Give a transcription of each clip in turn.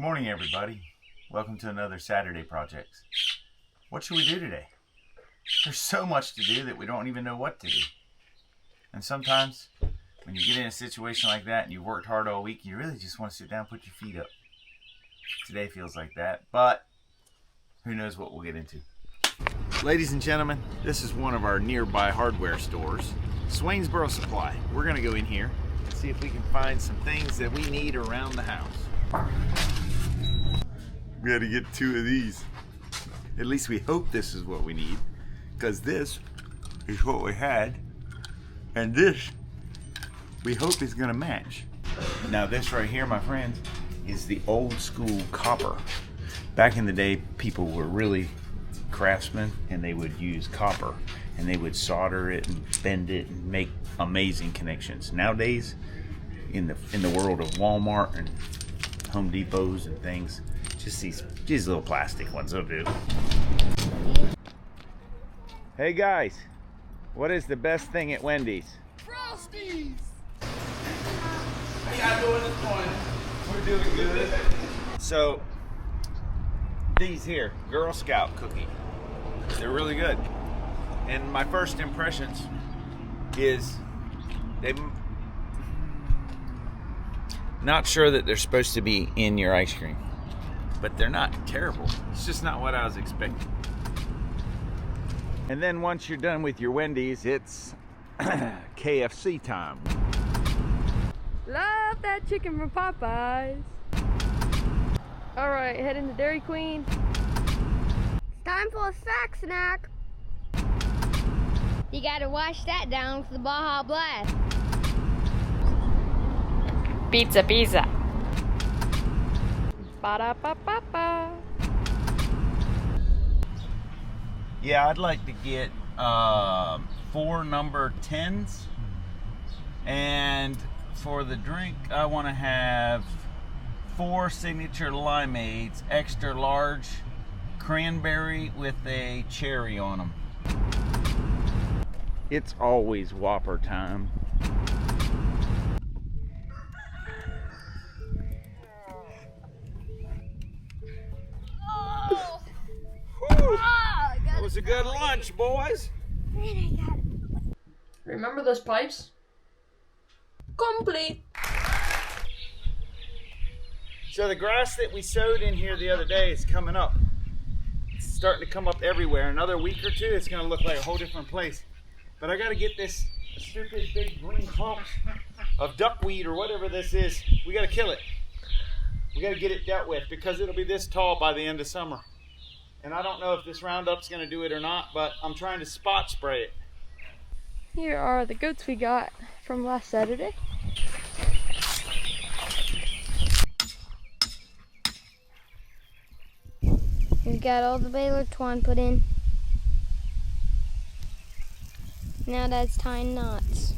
Good morning, everybody. Welcome to another Saturday Projects. What should we do today? There's so much to do that we don't even know what to do. And sometimes when you get in a situation like that and you've worked hard all week, you really just want to sit down and put your feet up. Today feels like that, but who knows what we'll get into. Ladies and gentlemen, this is one of our nearby hardware stores, Swainsboro Supply. We're going to go in here and see if we can find some things that we need around the house. We got to get 2 of these. At least we hope this is what we need, because this is what we had, and this we hope is going to match. Now this right here, my friends, is the old school copper. Back in the day, people were really craftsmen, and they would use copper, and they would solder it and bend it and make amazing connections. Nowadays, in the world of Walmart and Home Depots and things, just these little plastic ones will do. Hey guys, what is the best thing at Wendy's? Frosties! How y'all doing this morning? We're doing good. So, these here, Girl Scout cookie, they're really good. And my first impressions is not sure that they're supposed to be in your ice cream, but they're not terrible. It's just not what I was expecting. And then once you're done with your Wendy's, it's KFC time. Love that chicken from Popeyes. Alright, heading to Dairy Queen. It's time for a snack. You gotta wash that down for the Baja Blast. Pizza. Ba-da-ba-ba-ba. Yeah, I'd like to get 4 number 10s. And for the drink, I want to have 4 signature limeades, extra large, cranberry with a cherry on them. It's always Whopper time. It was a good lunch, boys. Remember those pipes? Complete. So the grass that we sowed in here the other day is coming up. It's starting to come up everywhere. Another week or 2, it's going to look like a whole different place. But I got to get this stupid big green clumps of duckweed or whatever this is. We got to kill it. We got to get it dealt with because it'll be this tall by the end of summer. And I don't know if this Roundup's going to do it or not, but I'm trying to spot spray it. Here are the goats we got from last Saturday. We got all the baler twine put in. Now that's tying knots.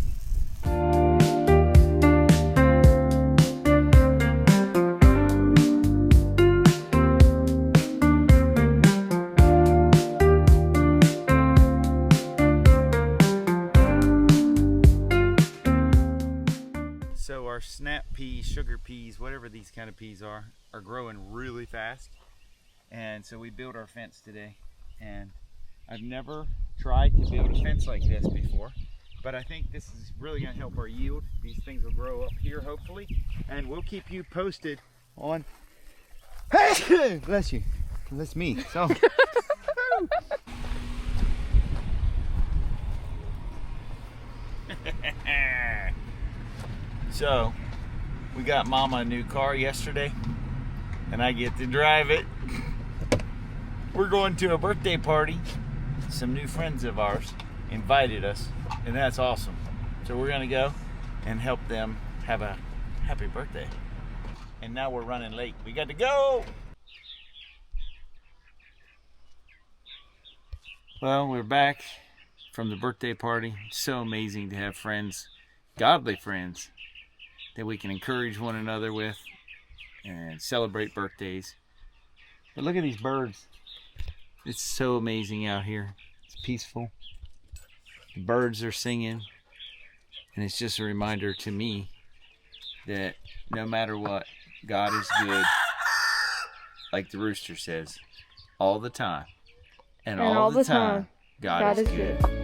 So our snap peas, sugar peas, whatever these kind of peas are growing really fast. And so we built our fence today. And I've never tried to build a fence like this before, but I think this is really going to help our yield. These things will grow up here hopefully, and we'll keep you posted on. Hey, bless you. Bless me. So. So, we got Mama a new car yesterday, and I get to drive it. We're going to a birthday party. Some new friends of ours invited us, and that's awesome. So we're gonna go and help them have a happy birthday. And now we're running late. We got to go! Well, we're back from the birthday party. It's so amazing to have friends, godly friends, that we can encourage one another with and celebrate birthdays. But look at these birds. It's so amazing out here. It's peaceful. The birds are singing. And it's just a reminder to me that no matter what, God is good like the rooster says, all the time. And And all the time, God is good.